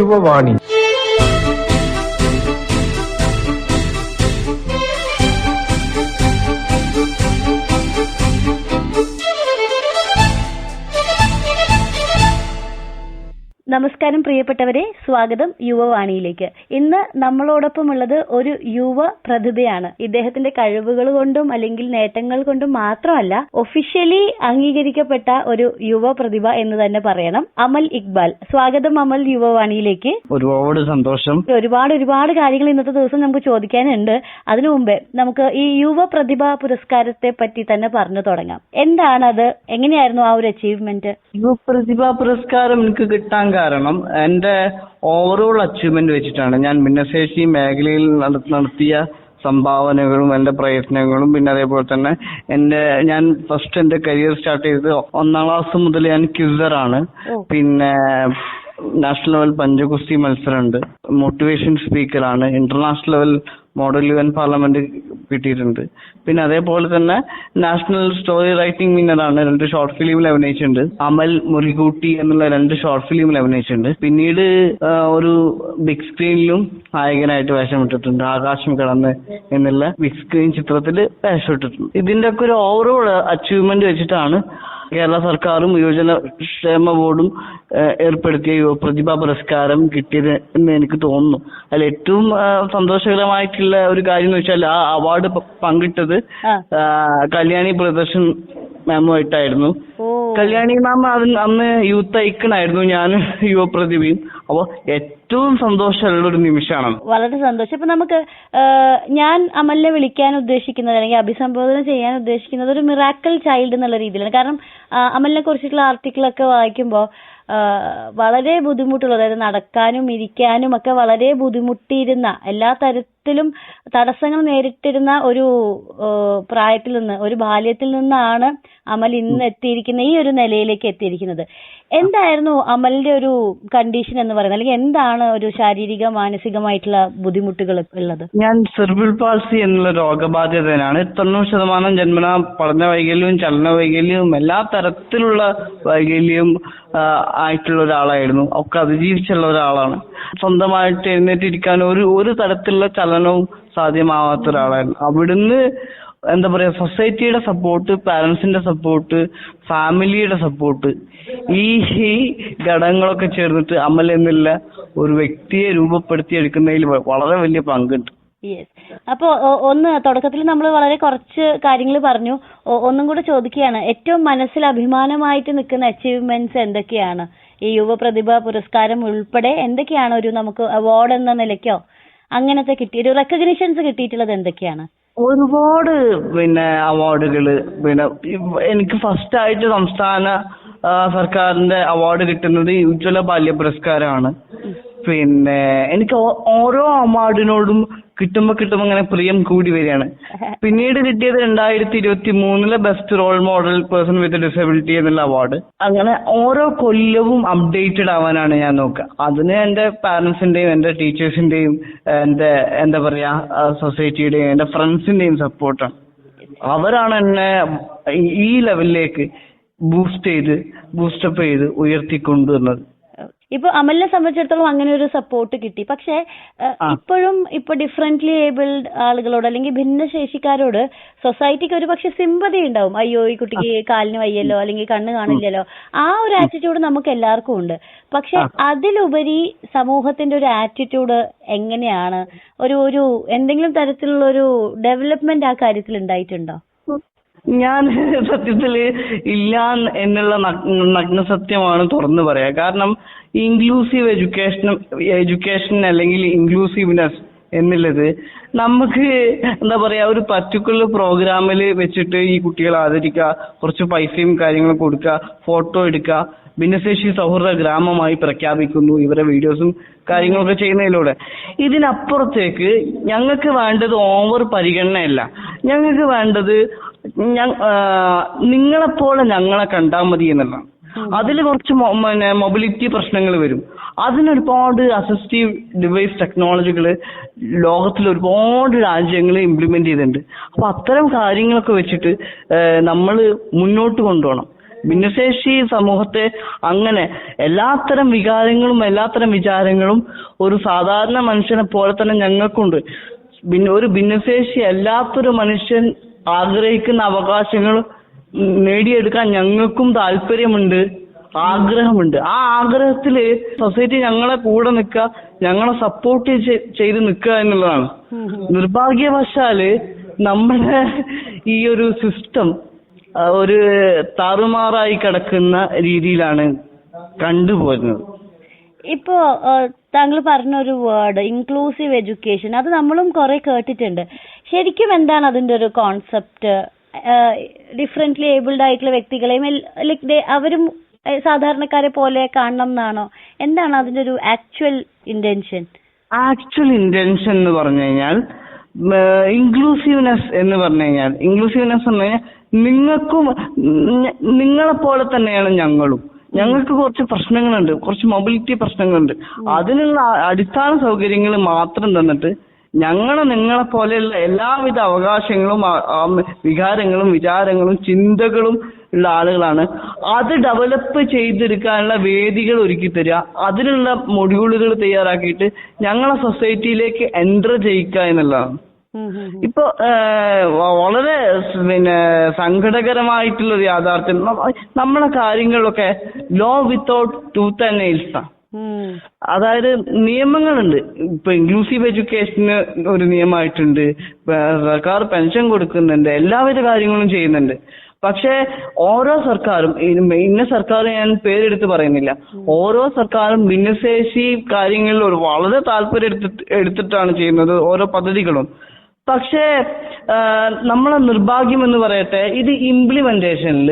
യുവവാണി. നമസ്കാരം പ്രിയപ്പെട്ടവരെ, സ്വാഗതം യുവവാണിയിലേക്ക്. ഇന്ന് നമ്മളോടൊപ്പമുള്ളത് ഒരു യുവ പ്രതിഭയാണ്. ഇദ്ദേഹത്തിന്റെ കഴിവുകൾ കൊണ്ടും അല്ലെങ്കിൽ നേട്ടങ്ങൾ കൊണ്ടും മാത്രമല്ല, ഒഫീഷ്യലി അംഗീകരിക്കപ്പെട്ട ഒരു യുവ പ്രതിഭ എന്ന് തന്നെ പറയണം. അമൽ ഇക്ബാൽ. സ്വാഗതം അമൽ യുവവാണിയിലേക്ക്. ഒരുപാട് സന്തോഷം. ഒരുപാട് കാര്യങ്ങൾ ഇന്നത്തെ ദിവസം നമുക്ക് ചോദിക്കാനുണ്ട്. അതിനു മുമ്പേ നമുക്ക് ഈ യുവ പ്രതിഭ പുരസ്കാരത്തെ പറ്റി തന്നെ പറഞ്ഞു തുടങ്ങാം. എന്താണത്? എങ്ങനെയായിരുന്നു ആ ഒരു അച്ചീവ്മെന്റ്? യുവ പ്രതിഭാ പുരസ്കാരം എനിക്ക് കിട്ടാൻ കാരണം എന്റെ ഓവറോൾ അച്ചീവ്മെന്റ് വെച്ചിട്ടാണ്. ഞാൻ ഭിന്നശേഷി മേഖലയിൽ നടത്തിയ സംഭാവനകളും എന്റെ പ്രയത്നങ്ങളും, പിന്നെ അതേപോലെ തന്നെ ഞാൻ ഫസ്റ്റ് എന്റെ കരിയർ സ്റ്റാർട്ട് ചെയ്തത് 1ാം ക്ലാസ് മുതൽ ഞാൻ ക്വിസറാണ്. പിന്നെ നാഷണൽ ലെവൽ പഞ്ചഗുസ്തി മത്സരമുണ്ട്, മോട്ടിവേഷൻ സ്പീക്കറാണ്, international level model UN parliament കിട്ടിയിട്ടുണ്ട്. പിന്നെ അതേപോലെ തന്നെ നാഷണൽ സ്റ്റോറി റൈറ്റിംഗ് വിന്നറാണ്. 2 ഷോർട്ട് ഫിലിമിൽ അഭിനയിച്ചിട്ടുണ്ട്. അമൽ മുറികൂട്ടി എന്നുള്ള 2 ഷോർട്ട് ഫിലിമിൽ അഭിനയിച്ചിട്ടുണ്ട്. പിന്നീട് ഒരു ബിഗ് സ്ക്രീനിലും നായകനായിട്ട് വേഷമിട്ടിട്ടുണ്ട്. ആകാശം കടന്ന് എന്നുള്ള ബിഗ് സ്ക്രീൻ ചിത്രത്തിൽ വേഷമിട്ടിട്ടുണ്ട്. ഇതിന്റെ ഒക്കെ ഒരു ഓവറോൾ അച്ചീവ്മെന്റ് വെച്ചിട്ടാണ് കേരള സർക്കാരും യുവജന ക്ഷേമ ബോർഡും ഏർപ്പെടുത്തിയ യുവ പ്രതിഭാ പുരസ്കാരം കിട്ടിയത് എന്ന് എനിക്ക് തോന്നുന്നു. അതിൽ ഏറ്റവും സന്തോഷകരമായിട്ടുള്ള ഒരു കാര്യം എന്ന് വെച്ചാൽ ആ അവാർഡ് പങ്കിട്ടത് കല്യാണി പ്രദർശൻ മാമുമായിട്ടായിരുന്നു. കല്യാണി മാം അന്ന് യൂത്ത് ഐക്കണായിരുന്നു, ഞാൻ യുവ പ്രതിഭയും. അപ്പൊ ഏറ്റവും സന്തോഷമുള്ള ഒരു നിമിഷമാണ്. വളരെ സന്തോഷം. ഇപ്പൊ നമുക്ക് ഞാൻ അമലിനെ വിളിക്കാൻ ഉദ്ദേശിക്കുന്നത് അല്ലെങ്കിൽ അഭിസംബോധന ചെയ്യാൻ ഉദ്ദേശിക്കുന്നത് ഒരു മിറാക്കിൾ ചൈൽഡ് എന്നുള്ള രീതിയിലാണ്. കാരണം അമലിനെ കുറിച്ചിട്ടുള്ള ആർട്ടിക്കിളൊക്കെ വായിക്കുമ്പോൾ വളരെ ബുദ്ധിമുട്ടുള്ള, അതായത് നടക്കാനും ഇരിക്കാനും ഒക്കെ വളരെ ബുദ്ധിമുട്ടിയിരുന്ന, എല്ലാ തരത്തിലും തടസ്സങ്ങൾ നേരിട്ടിരുന്ന ഒരു പ്രായത്തിൽ നിന്ന്, ഒരു ബാല്യത്തിൽ നിന്നാണ് അമൽ ഇന്ന് എത്തിയിരിക്കുന്ന ഈ ഒരു നിലയിലേക്ക് എത്തിയിരിക്കുന്നത്. എന്തായിരുന്നു അമലിന്റെ ഒരു കണ്ടീഷൻ എന്ന് പറയുന്നത്, അല്ലെങ്കിൽ എന്താണ് ഒരു ശാരീരിക മാനസികമായിട്ടുള്ള ബുദ്ധിമുട്ടുകൾ ഉള്ളത്? ഞാൻ സെർബിൾ പാൾസി എന്നുള്ള രോഗബാധിതനാണ്. 90% ജന്മനാ പഠന വൈകല്യവും ചലന വൈകല്യവും എല്ലാ തരത്തിലുള്ള വൈകല്യവും ആയിട്ടുള്ള ഒരാളായിരുന്നു. ഒക്കെ അതിജീവിച്ചുള്ള ഒരാളാണ്. സ്വന്തമായിട്ട് എഴുന്നേറ്റിരിക്കാൻ ഒരു തരത്തിലുള്ള ചലനവും സാധ്യമാവാത്ത ഒരാളായിരുന്നു. അവിടുന്ന് എന്താ പറയാ, സൊസൈറ്റിയുടെ സപ്പോർട്ട്, പാരന്റ്സിന്റെ സപ്പോർട്ട്, ഫാമിലിയുടെ സപ്പോർട്ട്, ഈ ഘടകങ്ങളൊക്കെ ചേർന്നിട്ട് അമൽ എന്നുള്ള ഒരു വ്യക്തിയെ രൂപപ്പെടുത്തിയെടുക്കുന്നതിൽ വളരെ വലിയ പങ്കുണ്ട്. യെസ്. അപ്പോ ഒന്ന് തുടക്കത്തിൽ നമ്മൾ വളരെ കുറച്ച് കാര്യങ്ങൾ പറഞ്ഞു. ഒന്നും കൂടെ ചോദിക്കുകയാണ്, ഏറ്റവും മനസ്സിൽ അഭിമാനമായിട്ട് നിൽക്കുന്ന അച്ചീവ്മെന്റ്സ് എന്തൊക്കെയാണ്? ഈ യുവ പ്രതിഭ പുരസ്കാരം ഉൾപ്പെടെ എന്തൊക്കെയാണ് ഒരു നമുക്ക് അവാർഡ് എന്ന നിലയ്ക്കോ അങ്ങനത്തെ ഒരു റെക്കഗ്നിഷൻസ് കിട്ടിയിട്ടുള്ളത് എന്തൊക്കെയാണ്? ഒരുപാട് അവാർഡുകള്. എനിക്ക് ഫസ്റ്റ് ആയിട്ട് സംസ്ഥാന സർക്കാരിന്റെ അവാർഡ് കിട്ടുന്നത് ഉജ്ജ്വല ബാല്യ പുരസ്കാരമാണ്. എനിക്ക് ഓരോ അവാർഡിനോടും കിട്ടുമ്പോ ഇങ്ങനെ പ്രിയം കൂടി വരികയാണ്. പിന്നീട് കിട്ടിയത് 2023 best role model person with disability എന്നുള്ള അവാർഡ്. അങ്ങനെ ഓരോ കൊല്ലവും അപ്ഡേറ്റഡ് ആവാനാണ് ഞാൻ നോക്കുക. അതിന് എന്റെ പാരന്റ്സിന്റെയും എന്റെ ടീച്ചേഴ്സിന്റെയും എന്റെ എന്താ പറയാ സൊസൈറ്റിയുടെയും എന്റെ ഫ്രണ്ട്സിന്റെയും സപ്പോർട്ടാണ്. അവരാണ് എന്നെ ഈ ലെവലിലേക്ക് ബൂസ്റ്റപ്പ് ചെയ്ത് ഉയർത്തിക്കൊണ്ടുവന്നത്. ഇപ്പൊ അമലിനെ സംബന്ധിച്ചിടത്തോളം അങ്ങനെ ഒരു സപ്പോർട്ട് കിട്ടി. പക്ഷെ ഇപ്പോഴും ഡിഫറെന്റ്ലി ഏബിൾഡ് ആളുകളോട് അല്ലെങ്കിൽ ഭിന്നശേഷിക്കാരോട് സൊസൈറ്റിക്ക് ഒരു പക്ഷെ സിമ്പതി ഉണ്ടാവും. അയ്യോ, ഈ കുട്ടിക്ക് കാലിന് വയ്യല്ലോ, അല്ലെങ്കിൽ കണ്ണ് കാണില്ലല്ലോ, ആ ഒരു ആറ്റിറ്റ്യൂഡ് നമുക്ക് എല്ലാവർക്കും ഉണ്ട്. പക്ഷെ അതിലുപരി സമൂഹത്തിന്റെ ഒരു ആറ്റിറ്റ്യൂഡ് എങ്ങനെയാണ്? ഒരു എന്തെങ്കിലും തരത്തിലുള്ള ഒരു ഡെവലപ്മെന്റ് ആ കാര്യത്തിൽ ഉണ്ടായിട്ടുണ്ടോ? ഞാൻ സത്യത്തില് ഇല്ല എന്നുള്ള നഗ്നസത്യമാണ് തുറന്നു പറയാ. കാരണം ഇൻക്ലൂസീവ് എഡ്യൂക്കേഷൻ അല്ലെങ്കിൽ ഇൻക്ലൂസീവ്നെസ് എന്നുള്ളത് നമുക്ക് എന്താ പറയാ ഒരു പർട്ടിക്കുലർ പ്രോഗ്രാമിൽ വെച്ചിട്ട് ഈ കുട്ടികളെ ആദരിക്കുക, കുറച്ച് പൈസയും കാര്യങ്ങളും കൊടുക്കുക, ഫോട്ടോ എടുക്കുക, ഭിന്നശേഷി സൗഹൃദ ഗ്രാമമായി പ്രഖ്യാപിക്കുന്നു, ഇവരെ വീഡിയോസും കാര്യങ്ങളൊക്കെ ചെയ്യുന്നതിലൂടെ. ഇതിനപ്പുറത്തേക്ക് ഞങ്ങൾക്ക് വേണ്ടത് ഓവർ പരിഗണനയല്ല. ഞങ്ങൾക്ക് വേണ്ടത് നിങ്ങളെപ്പോലെ ഞങ്ങളെ കണ്ടാൽ മതി എന്നുള്ളതാണ്. അതിൽ കുറച്ച് മൊബിലിറ്റി പ്രശ്നങ്ങൾ വരും. അതിനൊരുപാട് അസിസ്റ്റീവ് ഡിവൈസ് ടെക്നോളജികൾ ലോകത്തിൽ ഒരുപാട് രാജ്യങ്ങൾ ഇംപ്ലിമെന്റ് ചെയ്തിട്ടുണ്ട്. അപ്പൊ അത്തരം കാര്യങ്ങളൊക്കെ വെച്ചിട്ട് നമ്മൾ മുന്നോട്ട് കൊണ്ടുപോകണം. ഭിന്നശേഷി സമൂഹത്തെ അങ്ങനെ എല്ലാത്തരം വികാരങ്ങളും എല്ലാത്തരം വിചാരങ്ങളും ഒരു സാധാരണ മനുഷ്യനെ പോലെ തന്നെ ഞങ്ങൾക്കുണ്ട്. ഒരു ഭിന്നശേഷി അല്ലാത്തൊരു മനുഷ്യൻ ആഗ്രഹിക്കുന്ന അവകാശങ്ങൾ നേടിയെടുക്കാൻ ഞങ്ങൾക്കും താല്പര്യമുണ്ട്, ആഗ്രഹമുണ്ട്. ആ ആഗ്രഹത്തില് സൊസൈറ്റി ഞങ്ങളെ കൂടെ നിൽക്കുക, ഞങ്ങളെ സപ്പോർട്ട് ചെയ്ത് നിൽക്കുക എന്നുള്ളതാണ്. നിർഭാഗ്യവശാല് നമ്മുടെ ഈ ഒരു സിസ്റ്റം ഒരു താറുമാറായി കിടക്കുന്ന രീതിയിലാണ് കണ്ടുപോരുന്നത്. ഇപ്പോ താങ്കൾ പറഞ്ഞ ഒരു വേർഡ് ഇൻക്ലൂസീവ് എഡ്യൂക്കേഷൻ, അത് നമ്മളും കുറെ കേട്ടിട്ടുണ്ട്. ശരിക്കും എന്താണ് അതിന്റെ ഒരു കോൺസെപ്റ്റ്? ഡിഫറെന്റ്ലി ഏബിൾഡ് ആയിട്ടുള്ള വ്യക്തികളെയും അവരും സാധാരണക്കാരെ പോലെ കാണണം എന്നാണോ? എന്താണ് അതിന്റെ ഒരു ആക്ച്വൽ ഇന്റൻഷൻ? ആക്ച്വൽ ഇന്റൻഷൻ എന്ന് പറഞ്ഞു കഴിഞ്ഞാൽ ഇൻക്ലൂസീവ്നെസ് എന്ന് പറഞ്ഞു കഴിഞ്ഞാൽ നിങ്ങൾക്കും നിങ്ങളെ പോലെ തന്നെയാണ് ഞങ്ങളും. ഞങ്ങൾക്ക് കുറച്ച് പ്രശ്നങ്ങളുണ്ട്, കുറച്ച് മൊബിലിറ്റി പ്രശ്നങ്ങളുണ്ട്. അതിനുള്ള അടിസ്ഥാന സൗകര്യങ്ങൾ മാത്രം തന്നിട്ട് നിങ്ങളെ പോലെയുള്ള എല്ലാവിധ അവകാശങ്ങളും വികാരങ്ങളും വിചാരങ്ങളും ചിന്തകളും ഉള്ള ആളുകളാണ്. അത് ഡെവലപ്പ് ചെയ്തെടുക്കാനുള്ള വേദികൾ ഒരുക്കി തരിക, അതിനുള്ള മൊഡ്യൂളുകൾ തയ്യാറാക്കിയിട്ട് ഞങ്ങളെ സൊസൈറ്റിയിലേക്ക് എൻറ്റർ ചെയ്യിക്കുക എന്നുള്ളതാണ്. ഇപ്പൊ വളരെ സങ്കടകരമായിട്ടുള്ള ഒരു യാഥാർത്ഥ്യം, നമ്മളെ കാര്യങ്ങളിലൊക്കെ law without tooth and nails. അതായത് നിയമങ്ങളുണ്ട്. ഇപ്പൊ ഇൻക്ലൂസീവ് എഡ്യൂക്കേഷന് ഒരു നിയമമായിട്ടുണ്ട്, സർക്കാർ പെൻഷൻ കൊടുക്കുന്നുണ്ട്, എല്ലാവിധ കാര്യങ്ങളും ചെയ്യുന്നുണ്ട്. പക്ഷെ ഓരോ സർക്കാരും, ഇന്ന സർക്കാർ ഞാൻ പേരെടുത്ത് പറയുന്നില്ല, ഓരോ സർക്കാരും ഭിന്നശേഷി കാര്യങ്ങളിൽ ഒരു വളരെ താല്പര്യം എടുത്തിട്ടാണ് ചെയ്യുന്നത് ഓരോ പദ്ധതികളും. പക്ഷേ നമ്മളെ നിർഭാഗ്യം എന്ന് പറയട്ടെ, ഇത് ഇംപ്ലിമെന്റേഷനിൽ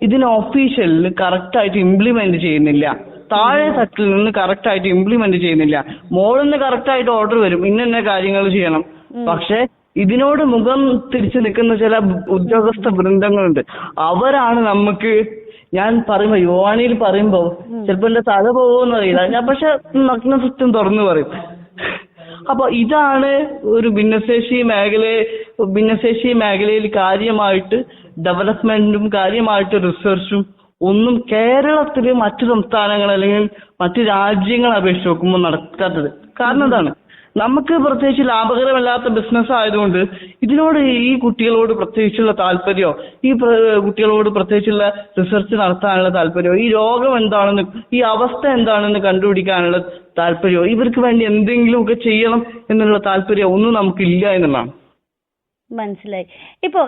ഇതിന് ഒഫീഷ്യലിൽ കറക്റ്റായിട്ട് ഇംപ്ലിമെന്റ് ചെയ്യുന്നില്ല. താഴെ തട്ടിൽ നിന്ന് കറക്റ്റായിട്ട് ഇംപ്ലിമെന്റ് ചെയ്യുന്നില്ല. മോളിൽ നിന്ന് കറക്റ്റായിട്ട് ഓർഡർ വരും, ഇന്ന കാര്യങ്ങൾ ചെയ്യണം. പക്ഷെ ഇതിനോട് മുഖം തിരിച്ചു നിൽക്കുന്ന ചില ഉദ്യോഗസ്ഥ വൃന്ദങ്ങളുണ്ട്. അവരാണ് നമുക്ക്, ഞാൻ പറയുമ്പോ യുവാനിയിൽ പറയുമ്പോ ചിലപ്പോ എന്റെ തല പോകുമെന്ന് അറിയില്ല, ഞാൻ പക്ഷെ നഗ്ന സത്യം തുറന്നു പറയും. അപ്പൊ ഇതാണ് ഒരു ഭിന്നശേഷി മേഖലയിൽ കാര്യമായിട്ട് ഡെവലപ്മെന്റും കാര്യമായിട്ട് റിസർച്ചും ഒന്നും കേരളത്തില് മറ്റു സംസ്ഥാനങ്ങൾ അല്ലെങ്കിൽ മറ്റു രാജ്യങ്ങളെ അപേക്ഷിച്ച് നോക്കുമ്പോൾ നടക്കാത്തത്. കാരണം എന്താണ്? നമുക്ക് പ്രത്യേകിച്ച് ലാഭകരമല്ലാത്ത ബിസിനസ് ആയതുകൊണ്ട് ഇതിനോട് ഈ കുട്ടികളോട് പ്രത്യേകിച്ചുള്ള താല്പര്യമോ ഈ കുട്ടികളോട് പ്രത്യേകിച്ചുള്ള റിസർച്ച് നടത്താനുള്ള താല്പര്യമോ ഈ രോഗം എന്താണെന്ന് ഈ അവസ്ഥ എന്താണെന്ന് കണ്ടുപിടിക്കാനുള്ള താല്പര്യമോ ഇവർക്ക് വേണ്ടി എന്തെങ്കിലുമൊക്കെ ചെയ്യണം എന്നുള്ള താല്പര്യം ഒന്നും നമുക്കില്ല എന്നുള്ളതാണ്. മനസ്സിലായി. ഇപ്പൊ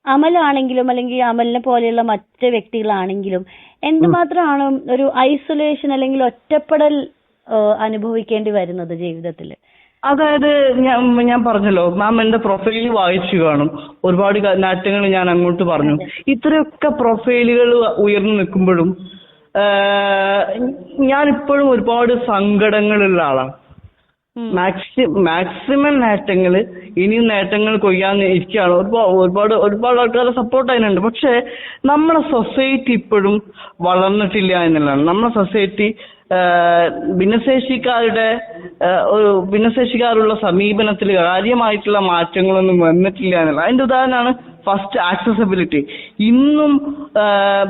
അമലാണെങ്കിലും അല്ലെങ്കിൽ അമലിനെ പോലെയുള്ള മറ്റ് വ്യക്തികളാണെങ്കിലും എന്തുമാത്രമാണ് ഒരു ഐസൊലേഷൻ അല്ലെങ്കിൽ ഒറ്റപ്പെടൽ അനുഭവിക്കേണ്ടി വരുന്നത് ജീവിതത്തിൽ? അതായത് ഞാൻ പറഞ്ഞല്ലോ, മാം എന്റെ പ്രൊഫൈൽ വായിച്ചു കാണും, ഒരുപാട് നാറ്റങ്ങൾ ഞാൻ അങ്ങോട്ട് പറഞ്ഞു. ഇത്രയൊക്കെ പ്രൊഫൈലുകൾ ഉയർന്നു നിൽക്കുമ്പോഴും ഞാനിപ്പോഴും ഒരുപാട് സങ്കടങ്ങളുള്ള ആളാണ്. മാക്സിമം നേട്ടങ്ങൾ, ഇനിയും നേട്ടങ്ങൾ കൊയ്യാൻ ഇരിക്കുകയാണ്. ഒരുപാട് ആൾക്കാരെ സപ്പോർട്ട് അതിനുണ്ട്. പക്ഷെ നമ്മളെ സൊസൈറ്റി ഇപ്പോഴും വളർന്നിട്ടില്ല എന്നുള്ളതാണ്. നമ്മളെ സൊസൈറ്റി ഭിന്നശേഷിക്കാരുള്ള സമീപനത്തിൽ കാര്യമായിട്ടുള്ള മാറ്റങ്ങളൊന്നും വന്നിട്ടില്ല എന്നുള്ള. അതിന്റെ ഉദാഹരണമാണ് ഫസ്റ്റ് ആക്സസിബിലിറ്റി. ഇന്നും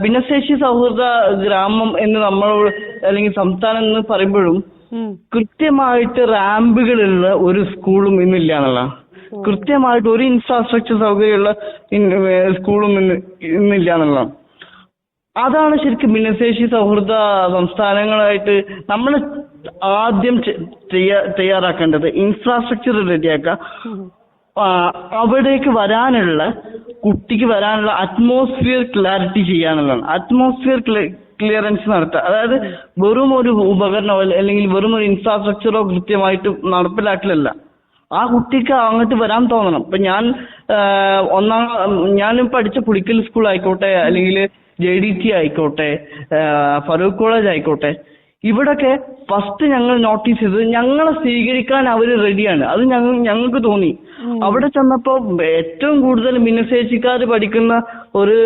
ഭിന്നശേഷി സൗഹൃദ ഗ്രാമം എന്ന് നമ്മളോട് അല്ലെങ്കിൽ സംസ്ഥാനം എന്ന് പറയുമ്പോഴും കൃത്യമായിട്ട് റാമ്പുകളുള്ള ഒരു സ്കൂളും ഇന്നില്ല എന്നുള്ള. കൃത്യമായിട്ട് ഒരു ഇൻഫ്രാസ്ട്രക്ചർ സൗകര്യമുള്ള സ്കൂളും ഇന്നില്ല എന്നുള്ളതാണ്. അതാണ് ശരിക്കും ഭിന്നശേഷി സൗഹൃദ സംസ്ഥാനങ്ങളായിട്ട് നമ്മൾ ആദ്യം തയ്യാറാക്കേണ്ടത്. ഇൻഫ്രാസ്ട്രക്ചർ റെഡിയാക്കുക, അവിടേക്ക് കുട്ടിക്ക് വരാനുള്ള അറ്റ്മോസ്ഫിയർ ക്ലാരിറ്റി ചെയ്യാനുള്ളതാണ്. അറ്റ്മോസ്ഫിയർ ക്ലിയറൻസ് നടത്തുക. അതായത് വെറും ഒരു ഉപകരണമോ അല്ലെങ്കിൽ വെറും ഒരു ഇൻഫ്രാസ്ട്രക്ചറോ കൃത്യമായിട്ട് നടപ്പിലാക്കലല്ല, ആ കുട്ടിക്ക് അങ്ങോട്ട് വരാൻ തോന്നണം. ഇപ്പൊ ഞാൻ പഠിച്ച പുളിക്കൽ സ്കൂൾ ആയിക്കോട്ടെ, അല്ലെങ്കിൽ JDT ആയിക്കോട്ടെ, ഫറൂഖ് കോളേജ് ആയിക്കോട്ടെ, ഇവിടൊക്കെ ഫസ്റ്റ് ഞങ്ങൾ നോട്ടീസ് ചെയ്തത് ഞങ്ങളെ സ്വീകരിക്കാൻ അവര് റെഡിയാണ്. അത് ഞങ്ങൾക്ക് തോന്നി. അവിടെ ചെന്നപ്പോ ഏറ്റവും കൂടുതൽ ഭിന്നശേഷിക്കാർ പഠിക്കുന്ന ഒരു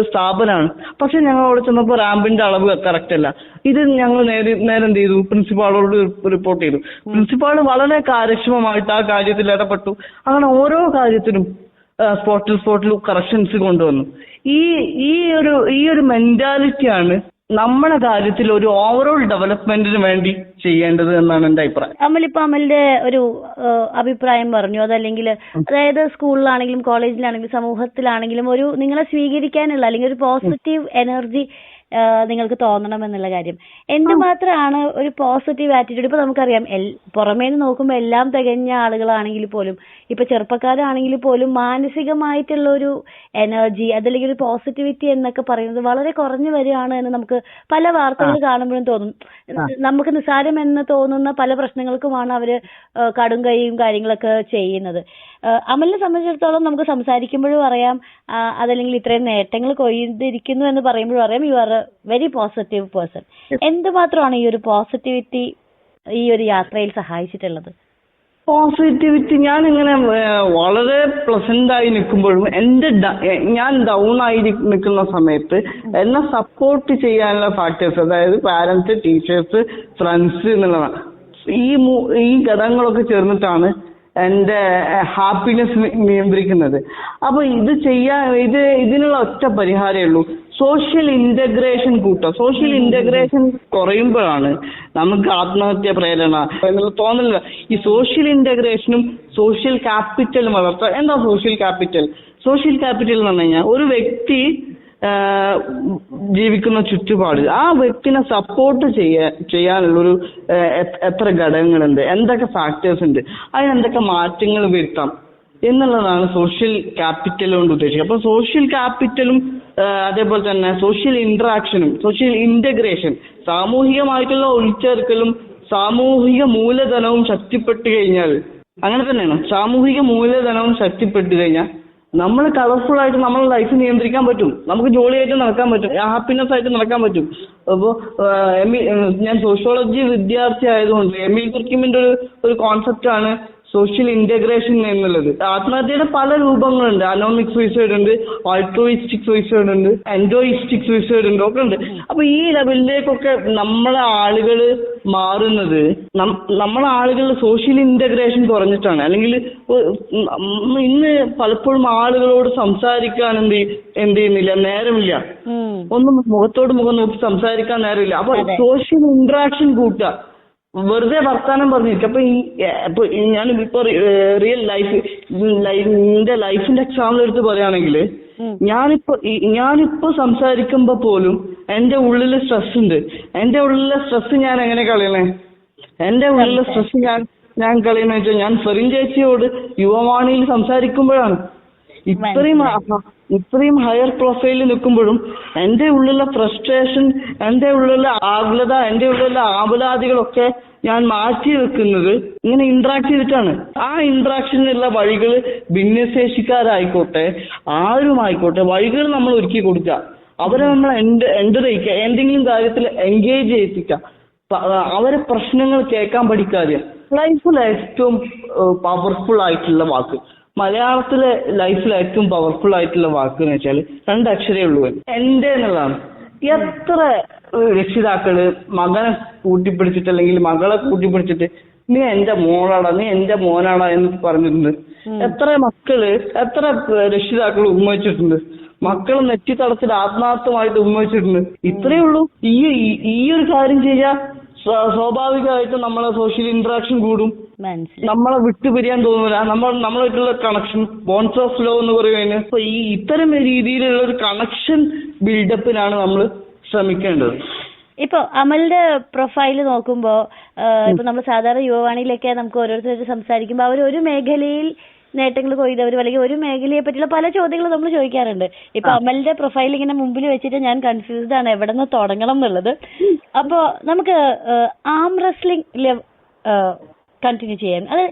സ്ഥാപനമാണ്. പക്ഷെ ഞങ്ങൾ അവിടെ ചെന്നപ്പോ റാമ്പിന്റെ അളവ് കറക്റ്റ് അല്ല. ഇത് ഞങ്ങൾ നേരെ എന്ത് ചെയ്തു, പ്രിൻസിപ്പാളോട് റിപ്പോർട്ട് ചെയ്തു. പ്രിൻസിപ്പാൾ വളരെ കാര്യക്ഷമമായിട്ട് ആ കാര്യത്തിൽ ഇടപെട്ടു. അങ്ങനെ ഓരോ കാര്യത്തിനും സ്പോട്ടിൽ കറക്ഷൻസ് കൊണ്ടുവന്നു. ഈ ഒരു മെന്റാലിറ്റിയാണ് നമ്മുടെ കാര്യത്തിൽ ഒരു ഓവറോൾ ഡെവലപ്മെന്റിന് വേണ്ടി ചെയ്യേണ്ടത് എന്നാണ് എന്റെ അഭിപ്രായം. അമലിന്റെ ഒരു അഭിപ്രായം പറഞ്ഞു, അതല്ലെങ്കിൽ അതായത് സ്കൂളിലാണെങ്കിലും കോളേജിലാണെങ്കിലും സമൂഹത്തിലാണെങ്കിലും ഒരു നിങ്ങളെ സ്വീകരിക്കാനുള്ള അല്ലെങ്കിൽ ഒരു പോസിറ്റീവ് എനർജി നിങ്ങൾക്ക് തോന്നണം എന്നുള്ള കാര്യം. എന്തുമാത്രമാണ് ഒരു പോസിറ്റീവ് ആറ്റിറ്റ്യൂഡ്? ഇപ്പൊ നമുക്കറിയാം പുറമേ നിന്ന് നോക്കുമ്പോൾ എല്ലാം തികഞ്ഞ ആളുകളാണെങ്കിൽ പോലും, ഇപ്പൊ ചെറുപ്പക്കാരാണെങ്കിൽ പോലും മാനസികമായിട്ടുള്ള ഒരു എനർജി അതല്ലെങ്കിൽ ഒരു പോസിറ്റിവിറ്റി എന്നൊക്കെ പറയുന്നത് വളരെ കുറഞ്ഞു വരികയാണ് എന്ന് നമുക്ക് പല വാർത്തകൾ കാണുമ്പോഴും തോന്നും. നമുക്ക് നിസ്സാരം എന്ന് തോന്നുന്ന പല പ്രശ്നങ്ങൾക്കുമാണ് അവര് കടും കൈയും കാര്യങ്ങളൊക്കെ ചെയ്യുന്നത്. അമലിനെ സംബന്ധിച്ചിടത്തോളം നമുക്ക് സംസാരിക്കുമ്പോഴും അറിയാം, അതല്ലെങ്കിൽ ഇത്രയും നേട്ടങ്ങൾ കൊയ്തിരിക്കുന്നു എന്ന് പറയുമ്പോഴും അറിയാം, you are a very positive person. എന്തുമാത്രമാണ് ഈ ഒരു പോസിറ്റിവിറ്റി ഈ ഒരു യാത്രയിൽ സഹായിച്ചിട്ടുള്ളത്? പോസിറ്റിവിറ്റി ഞാൻ ഇങ്ങനെ വളരെ പ്ലസന്റ് ആയി നിൽക്കുമ്പോഴും ഞാൻ ഡൗൺ ആയി നിൽക്കുന്ന സമയത്ത് എന്നെ സപ്പോർട്ട് ചെയ്യാനുള്ള ഫാക്ടേഴ്സ്, അതായത് പാരന്റ്സ്, ടീച്ചേഴ്സ്, ഫ്രണ്ട്സ് എന്നുള്ളതാണ്. ഈ ഘടകങ്ങളൊക്കെ ചേർന്നിട്ടാണ് എന്റെ ഹാപ്പിനെസ് നിയന്ത്രിക്കുന്നത്. അപ്പൊ ഇതിനുള്ള ഒറ്റ പരിഹാരമേ ഉള്ളൂ, സോഷ്യൽ ഇന്റഗ്രേഷൻ കൂട്ടുക. സോഷ്യൽ ഇന്റഗ്രേഷൻ കുറയുമ്പോഴാണ് നമുക്ക് ആത്മഹത്യ പ്രേരണ എന്നുള്ള തോന്നലില്ല. ഈ സോഷ്യൽ ഇന്റഗ്രേഷനും സോഷ്യൽ ക്യാപിറ്റലും വളർത്തുക. എന്താ സോഷ്യൽ ക്യാപിറ്റൽ? സോഷ്യൽ ക്യാപിറ്റൽ എന്ന് പറഞ്ഞു കഴിഞ്ഞാൽ ഒരു വ്യക്തി ജീവിക്കുന്ന ചുറ്റുപാട്, ആ വ്യക്തിനെ സപ്പോർട്ട് ചെയ്യാനുള്ളൊരു എത്ര ഘടകങ്ങളുണ്ട്, എന്തൊക്കെ ഫാക്ടേഴ്സ് ഉണ്ട്, അതിനെന്തൊക്കെ മാറ്റങ്ങൾ വരുത്താം എന്നുള്ളതാണ് സോഷ്യൽ ക്യാപിറ്റൽ കൊണ്ട് ഉദ്ദേശിക്കുക. അപ്പൊ സോഷ്യൽ ക്യാപിറ്റലും അതേപോലെ തന്നെ സോഷ്യൽ ഇന്ററാക്ഷനും സോഷ്യൽ ഇന്റഗ്രേഷൻ, സാമൂഹികമായിട്ടുള്ള ഉൾച്ചേർക്കലും സാമൂഹിക മൂലധനവും ശക്തിപ്പെട്ടു കഴിഞ്ഞാൽ, അങ്ങനെ തന്നെയാണ്, സാമൂഹിക മൂലധനവും ശക്തിപ്പെട്ടു കഴിഞ്ഞാൽ നമ്മൾ കളർഫുൾ ആയിട്ട് നമ്മുടെ ലൈഫ് നിയന്ത്രിക്കാൻ പറ്റും. നമുക്ക് ജോളിയായിട്ട് നടക്കാൻ പറ്റും, ഹാപ്പിനെസ് ആയിട്ട് നടക്കാൻ പറ്റും. അപ്പോൾ ഞാൻ സോഷ്യോളജി വിദ്യാർത്ഥി ആയതുകൊണ്ട് എമിൽ കുർക്കിമിന്റെ ഒരു കോൺസെപ്റ്റാണ് സോഷ്യൽ ഇന്റഗ്രേഷൻ എന്നുള്ളത്. ആത്മഹത്യയുടെ പല രൂപങ്ങളുണ്ട്. അനോമിക് സൂയിസൈഡ് ഉണ്ട്, ആൾട്രോയിസ്റ്റിക് സൂയിസൈഡ് ഉണ്ട്, എൻഡോയിസ്റ്റിക് സൂയിസൈഡ് ഉണ്ട്, ഒക്കെ ഉണ്ട്. അപ്പൊ ഈ ലെവലിലേക്കൊക്കെ നമ്മളെ ആളുകൾ മാറുന്നത് നമ്മളെ ആളുകളുടെ സോഷ്യൽ ഇന്റഗ്രേഷൻ കുറഞ്ഞിട്ടാണ്. അല്ലെങ്കിൽ ഇന്ന് പലപ്പോഴും ആളുകളോട് സംസാരിക്കാൻ എന്ത് ചെയ്യുന്നില്ല, നേരമില്ല. ഒന്നും മുഖത്തോട് മുഖം നോക്കി സംസാരിക്കാൻ നേരമില്ല. അപ്പൊ സോഷ്യൽ ഇന്ററാക്ഷൻ കൂട്ടുക, വെറുതെ വർത്താനം പറഞ്ഞിരിക്കും. അപ്പൊ ഞാനിപ്പോ റിയൽ എന്റെ ലൈഫിന്റെ എക്സാമ്പിൾ എടുത്ത് പറയുകയാണെങ്കിൽ, ഞാനിപ്പോ സംസാരിക്കുമ്പോ പോലും എന്റെ ഉള്ളിൽ സ്ട്രെസ് ഉണ്ട്. എന്റെ ഉള്ളിലെ സ്ട്രെസ് ഞാൻ എങ്ങനെ കളയണേ? എന്റെ ഉള്ളിലെ സ്ട്രെസ് ഞാൻ കളയുന്ന വെച്ചാൽ ഞാൻ ഫെറിൻ ചേച്ചിയോട് യുവവാണിയിൽ സംസാരിക്കുമ്പോഴാണ്. ഇത്രയും ഹയർ പ്രൊഫൈലിൽ നിൽക്കുമ്പോഴും എന്റെ ഉള്ളിലെ ഫ്രസ്ട്രേഷൻ, എന്റെ ഉള്ളിലെ ആകുലത, എന്റെ ഉള്ളിലെ ആകുലാദികളൊക്കെ ഞാൻ മാറ്റി വെക്കുന്നത് ഇങ്ങനെ ഇന്ററാക്ട് ചെയ്തിട്ടാണ്. ആ ഇന്ററാക്ഷനുള്ള വഴികൾ ഭിന്നശേഷിക്കാരായിക്കോട്ടെ ആരുമായിക്കോട്ടെ വഴികൾ നമ്മൾ ഒരുക്കി കൊടുക്കുക. അവരെ നമ്മൾ എൻ്റർ ചെയ്യിക്കുക, എന്തെങ്കിലും കാര്യത്തിൽ എൻഗേജ് ചെയ്യിപ്പിക്കുക, അവരെ പ്രശ്നങ്ങൾ കേൾക്കാൻ പഠിക്കാതെ. ലൈഫിൽ ഏറ്റവും പവർഫുൾ ആയിട്ടുള്ള വാക്ക്, മലയാളത്തിലെ ലൈഫിൽ ഏറ്റവും പവർഫുൾ ആയിട്ടുള്ള വാക്ക് എന്ന് വെച്ചാൽ 2 അക്ഷരേ ഉള്ളൂ, എന്റെ എന്നുള്ളതാണ്. എത്ര രക്ഷിതാക്കള് മകനെ കൂട്ടിപ്പിടിച്ചിട്ട് അല്ലെങ്കിൽ മകളെ കൂട്ടിപ്പിടിച്ചിട്ട് നീ എന്റെ മോളാടാ, നീ എന്റെ മോനാടാ എന്ന് പറഞ്ഞിട്ടുണ്ട്. എത്ര രക്ഷിതാക്കൾ ഉമ്മ വെച്ചിട്ടുണ്ട്, മക്കൾ നെറ്റി തടച്ചിട്ട് ആത്മാർത്ഥമായിട്ട് ഉമ്മ വെച്ചിട്ടുണ്ട്. ഇത്രയേ ഉള്ളൂ. ഈ ഒരു കാര്യം ചെയ്യാ സ്വാഭാവികമായിട്ട് നമ്മളെ സോഷ്യൽ ഇന്ററാക്ഷൻ കൂടും, നമ്മളെ വിട്ടുപിരിയാൻ തോന്നൂല, നമ്മളായിട്ടുള്ള കണക്ഷൻ ബോൺസ് ഓഫ് ലവ് എന്ന് പറയുന്നതിന്. അപ്പൊ ഇത്തരം രീതിയിലുള്ള ഒരു കണക്ഷൻ ബിൽഡപ്പിനാണ് നമ്മൾ ശ്രമിക്കേണ്ടത്. ഇപ്പൊ അമലിന്റെ പ്രൊഫൈല് നോക്കുമ്പോ ഇപ്പൊ നമ്മൾ സാധാരണ യുവവാണിയിലൊക്കെ നമുക്ക് ഓരോരുത്തർ സംസാരിക്കുമ്പോ അവർ ഒരു മേഖലയിൽ നേട്ടങ്ങൾ കൊയ്തവരും അല്ലെങ്കിൽ ഒരു മേഖലയെ പറ്റിയുള്ള പല ചോദ്യങ്ങളും നമ്മൾ ചോദിക്കാറുണ്ട്. ഇപ്പൊ അമലിന്റെ പ്രൊഫൈൽ ഇങ്ങനെ മുമ്പിൽ വെച്ചിട്ട് ഞാൻ കൺഫ്യൂസ്ഡ് ആണ് എവിടെ നിന്ന് തുടങ്ങണം എന്നുള്ളത്. അപ്പൊ നമുക്ക് ആം റെസ്ലിംഗ് കണ്ടിന്യൂ ചെയ്യാം. അത്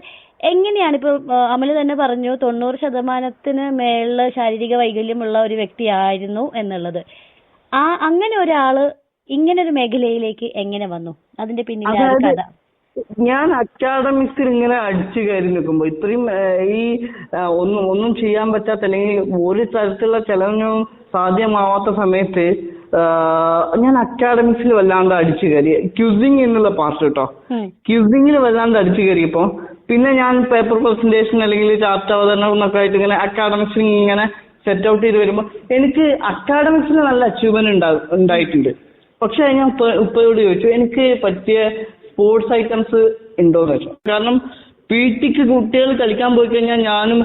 എങ്ങനെയാണ്? ഇപ്പൊ അമൽ തന്നെ പറഞ്ഞു 90% മേളില് ശാരീരിക വൈകല്യമുള്ള ഒരു വ്യക്തിയായിരുന്നു എന്നുള്ളത്. അങ്ങനെ ഒരാള് ഇങ്ങനെ ഒരു മേഖലയിലേക്ക് എങ്ങനെ വന്നു? അതിന്റെ പിന്നിലെ കഥ. ഞാൻ അക്കാഡമിക്സിൽ ഇങ്ങനെ അടിച്ചു കയറി നിൽക്കുമ്പോ ഇത്രയും ഒന്നും ചെയ്യാൻ പറ്റാത്ത അല്ലെങ്കിൽ ഒരു തരത്തിലുള്ള ചെലവിനും സാധ്യമാവാത്ത സമയത്ത് ഞാൻ അക്കാഡമിക്സിൽ വല്ലാണ്ട് അടിച്ചു കയറി. ക്യൂസിങ് എന്നുള്ള പാർട്ട് കേട്ടോ, ക്യൂസിങ്ങിൽ വല്ലാണ്ട് അടിച്ചു കയറിയപ്പോ പിന്നെ ഞാൻ പേപ്പർ പ്രസന്റേഷൻ അല്ലെങ്കിൽ ചാർട്ട് അവതരണം എന്നൊക്കെ ആയിട്ട് ഇങ്ങനെ അക്കാഡമിക്സിൽ ഇങ്ങനെ സെറ്റ് ഔട്ട് ചെയ്ത് വരുമ്പോൾ എനിക്ക് അക്കാഡമിക്സിൽ നല്ല അച്ചീവ്മെന്റ് ഉണ്ടായിട്ടുണ്ട്. പക്ഷെ ഞാൻ ഉപ്പയോട് ചോദിച്ചു എനിക്ക് പറ്റിയ സ്പോർട്സ് ഐറ്റംസ് ഉണ്ടോന്ന് വെച്ചു. കാരണം PT-ക്ക് കുട്ടികൾ കളിക്കാൻ പോയി കഴിഞ്ഞാൽ ഞാനും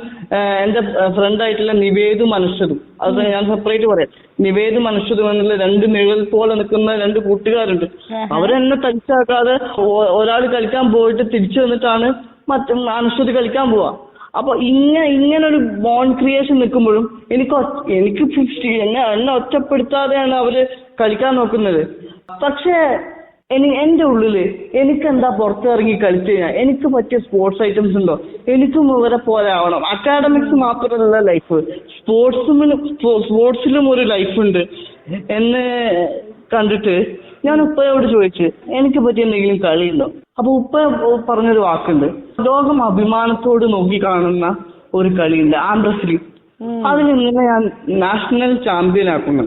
എന്റെ ഫ്രണ്ട് ആയിട്ടുള്ള നിവേദും മനുഷ്യതും, അത് ഞാൻ സെപ്പറേറ്റ് പറയാം, നിവേദും മനുഷ്യതും എന്നുള്ള രണ്ട് നിഴൽ പോലെ നിൽക്കുന്ന രണ്ട് കൂട്ടുകാരുണ്ട്. അവരെന്നെ തടിച്ചാക്കാതെ ഒരാൾ കളിക്കാൻ പോയിട്ട് തിരിച്ചു വന്നിട്ടാണ് മറ്റു മനുഷ്യത് കളിക്കാൻ പോവാ. അപ്പൊ ഇങ്ങനെ ഒരു ബോണ്ട് ക്രിയേഷൻ നിൽക്കുമ്പോഴും എനിക്ക് എന്നെ ഒറ്റപ്പെടുത്താതെയാണ് അവര് കളിക്കാൻ നോക്കുന്നത്. പക്ഷേ എന്റെ ഉള്ളില് എനിക്കെന്താ പുറത്തിറങ്ങി കളിച്ചു കഴിഞ്ഞാൽ എനിക്ക് പറ്റിയ സ്പോർട്സ് ഐറ്റംസ് ഉണ്ടോ, എനിക്കും ഇവരെ പോലെ ആവണം. അക്കാഡമിക്സ് മാത്രമല്ല ലൈഫ്, സ്പോർട്സിലും ഒരു ലൈഫ് ഉണ്ട് എന്ന് കണ്ടിട്ട് ഞാൻ ഉപ്പയോട് ചോദിച്ചു എനിക്ക് പറ്റിയ എന്തെങ്കിലും കളിയുണ്ടോ. അപ്പൊ ഉപ്പ പറഞ്ഞൊരു വാക്കുണ്ട്, ലോകം അഭിമാനത്തോട് നോക്കി കാണുന്ന ഒരു കളിയുണ്ട്, ആം റെസ്ലിംഗ്. അതിൽ നിന്നെ ഞാൻ നാഷണൽ ചാമ്പ്യൻ ആക്കുന്നു.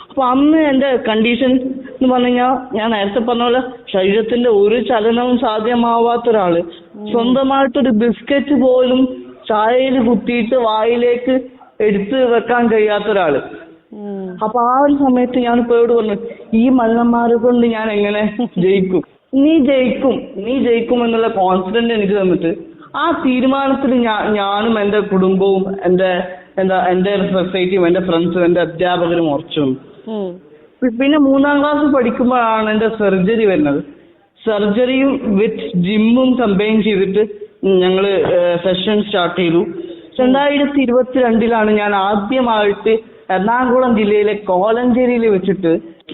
അപ്പൊ അന്ന് എന്റെ കണ്ടീഷൻ എന്ന് പറഞ്ഞു കഴിഞ്ഞാൽ ഞാൻ നേരത്തെ പറഞ്ഞ പോലെ ശരീരത്തിന്റെ ഒരു ചലനവും സാധ്യമാവാത്ത ഒരാള്, സ്വന്തമായിട്ടൊരു ബിസ്ക്കറ്റ് പോലും ചായയിൽ കുത്തിയിട്ട് വായിലേക്ക് എടുത്ത് വെക്കാൻ കഴിയാത്ത ഒരാള്. അപ്പൊ ആ ഒരു സമയത്ത് ഞാൻ ഇപ്പോഴോട് പറഞ്ഞു, ഈ മല്ലന്മാരെ കൊണ്ട് ഞാൻ എങ്ങനെ ജയിക്കും? നീ ജയിക്കും എന്നുള്ള കോൺഫിഡന്റ് എനിക്ക് തന്നിട്ട് ആ തീരുമാനത്തിൽ ഞാനും എന്റെ കുടുംബവും എന്റെ സൊസൈറ്റിയും എന്റെ ഫ്രണ്ട്സും എന്റെ അധ്യാപകരും ഉറച്ചു. പിന്നെ 3ാം ക്ലാസ് പഠിക്കുമ്പോഴാണ് എന്റെ സർജറി വരുന്നത്. സർജറിയും വിത്ത് ജിമ്മും കമ്പൈൻ ചെയ്തിട്ട് ഞങ്ങള് സെഷൻ സ്റ്റാർട്ട് ചെയ്തു. 2022 ഞാൻ ആദ്യമായിട്ട് എറണാകുളം ജില്ലയിലെ കോലഞ്ചേരിയിൽ വെച്ചിട്ട്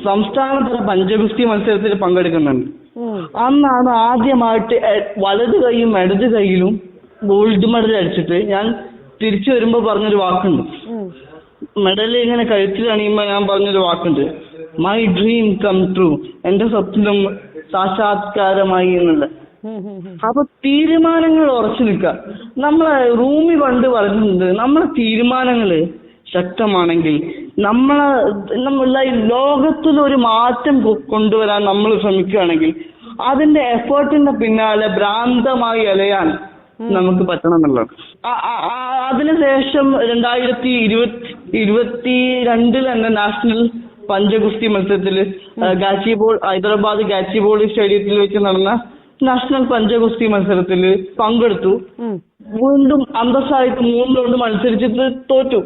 സംസ്ഥാനതല പഞ്ചഗുസ്തി മത്സരത്തിൽ പങ്കെടുക്കുന്നുണ്ട്. അന്നാണ് ആദ്യമായിട്ട് വലത് കൈയും ഇടത് കൈയിലും ഗോൾഡ് മെഡൽ അടിച്ചിട്ട് ഞാൻ തിരിച്ചു വരുമ്പോ പറഞ്ഞൊരു വാക്കുണ്ട്, മെഡൽ ഇങ്ങനെ കഴുത്തിൽ അണിയുമ്പോ ഞാൻ പറഞ്ഞൊരു വാക്കുണ്ട്, മൈ ഡ്രീം കം ട്രൂ, എന്റെ സ്വപ്നം സാക്ഷാത്കാരമായി എന്നുള്ള. അപ്പൊ തീരുമാനങ്ങൾ ഉറച്ചു നിൽക്കുക. നമ്മളെ റൂമി പണ്ട് പറഞ്ഞിട്ടുണ്ട്, നമ്മളെ തീരുമാനങ്ങള് ശക്തമാണെങ്കിൽ നമ്മളെ ലോകത്തിൽ ഒരു മാറ്റം കൊണ്ടുവരാൻ നമ്മൾ ശ്രമിക്കുകയാണെങ്കിൽ അതിന്റെ എഫേർട്ടിന്റെ പിന്നാലെ ഭ്രാന്തമായി അലയാൻ നമുക്ക് പറ്റണം എന്നുള്ളത്. അതിനുശേഷം 2022 തന്നെ നാഷണൽ പഞ്ചഗുസ്തി മത്സരത്തില് ഹൈദരാബാദ് ഗാച്ചിബോളി സ്റ്റേഡിയത്തിൽ വെച്ച് നടന്ന നാഷണൽ പഞ്ചഗുസ്തി മത്സരത്തില് പങ്കെടുത്തു. വീണ്ടും അന്തസ്സായിട്ട് 3 റൗണ്ട് മത്സരിച്ചിട്ട് തോറ്റു.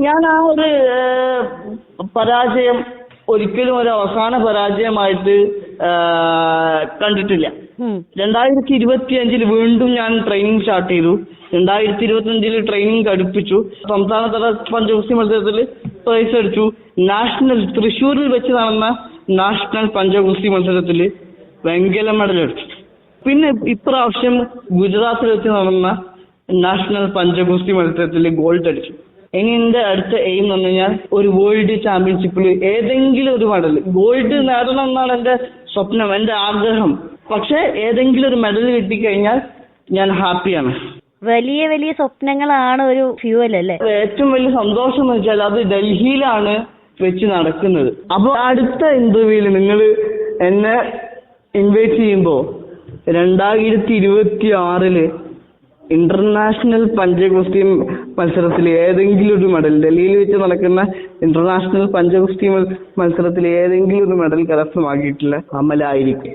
ഞാൻ ആ ഒരു പരാജയം ഒരിക്കലും ഒരു അവസാന പരാജയമായിട്ട് കണ്ടിട്ടില്ല. 2025 വീണ്ടും ഞാൻ ട്രെയിനിങ് സ്റ്റാർട്ട് ചെയ്തു. 2025 ട്രെയിനിങ് ഘടിപ്പിച്ചു. സംസ്ഥാനതല പഞ്ചഗുസ്തി മത്സരത്തിൽ പ്രൈസ് അടിച്ചു. നാഷണൽ തൃശ്ശൂരിൽ വെച്ച് നടന്ന നാഷണൽ പഞ്ചഗുസ്തി മത്സരത്തിൽ വെങ്കല മെഡൽ അടിച്ചു. പിന്നെ ഇപ്രാവശ്യം ഗുജറാത്തിൽ വെച്ച് നടന്ന നാഷണൽ പഞ്ചഗുസ്തി മത്സരത്തിൽ ഗോൾഡ് അടിച്ചു. ഇനി എന്റെ അടുത്ത എയിം എന്ന് പറഞ്ഞു കഴിഞ്ഞാൽ ഒരു വേൾഡ് ചാമ്പ്യൻഷിപ്പിൽ ഏതെങ്കിലും ഒരു മെഡൽ ഗോൾഡ് നേടണം എന്നാണ് എന്റെ സ്വപ്നം, എന്റെ ആഗ്രഹം. പക്ഷെ ഏതെങ്കിലും ഒരു മെഡൽ കിട്ടിക്കഴിഞ്ഞാൽ ഞാൻ ഹാപ്പിയാണ്. വലിയ വലിയ സ്വപ്നങ്ങളാണ് ഒരു ഫ്യൂവൽ അല്ലേ? ഏറ്റവും വലിയ സന്തോഷം എന്ന് വെച്ചാൽ അത് ഡൽഹിയിലാണ് വെച്ച് നടക്കുന്നത്. അപ്പൊ അടുത്ത ഇന്റർവ്യൂവിൽ നിങ്ങൾ എന്നെ ഇൻവൈറ്റ് ചെയ്യുമ്പോ 2026 ഇന്റർനാഷണൽ പഞ്ചഗുസ്തി മത്സരത്തിൽ ഏതെങ്കിലും ഒരു മെഡൽ, ഡൽഹിയിൽ വെച്ച് നടക്കുന്ന ഇന്റർനാഷണൽ പഞ്ചഗുസ്തി മത്സരത്തിൽ ഏതെങ്കിലും ഒരു മെഡൽ കരസ്ഥമാക്കിയിട്ടുള്ള അമലായിരിക്കും.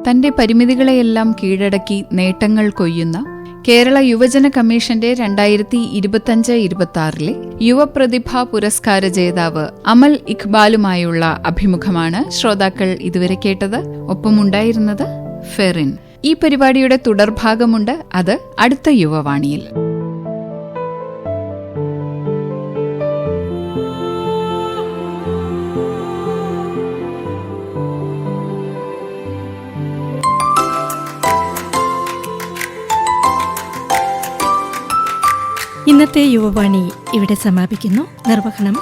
തന്റെ പരിമിതികളെയെല്ലാം കീഴടക്കി നേട്ടങ്ങൾ കൊയ്യുന്ന കേരള യുവജന കമ്മീഷന്റെ 2025-26 യുവപ്രതിഭാ പുരസ്കാര ജേതാവ് അമൽ ഇഖ്ബാലുമായുള്ള അഭിമുഖമാണ് ശ്രോതാക്കൾ ഇതുവരെ കേട്ടത്. ഒപ്പമുണ്ടായിരുന്നത് ഫെറിൻ. ഈ പരിപാടിയുടെ തുടർഭാഗമുണ്ട്, അത് അടുത്ത യുവവാണിയിൽ. ഇന്നത്തെ യുവവാണി ഇവിടെ സമാപിക്കുന്നു. നിർവഹണം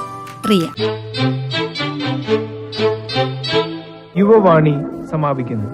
റിയ. യുവവാണി സമാപിക്കുന്നു.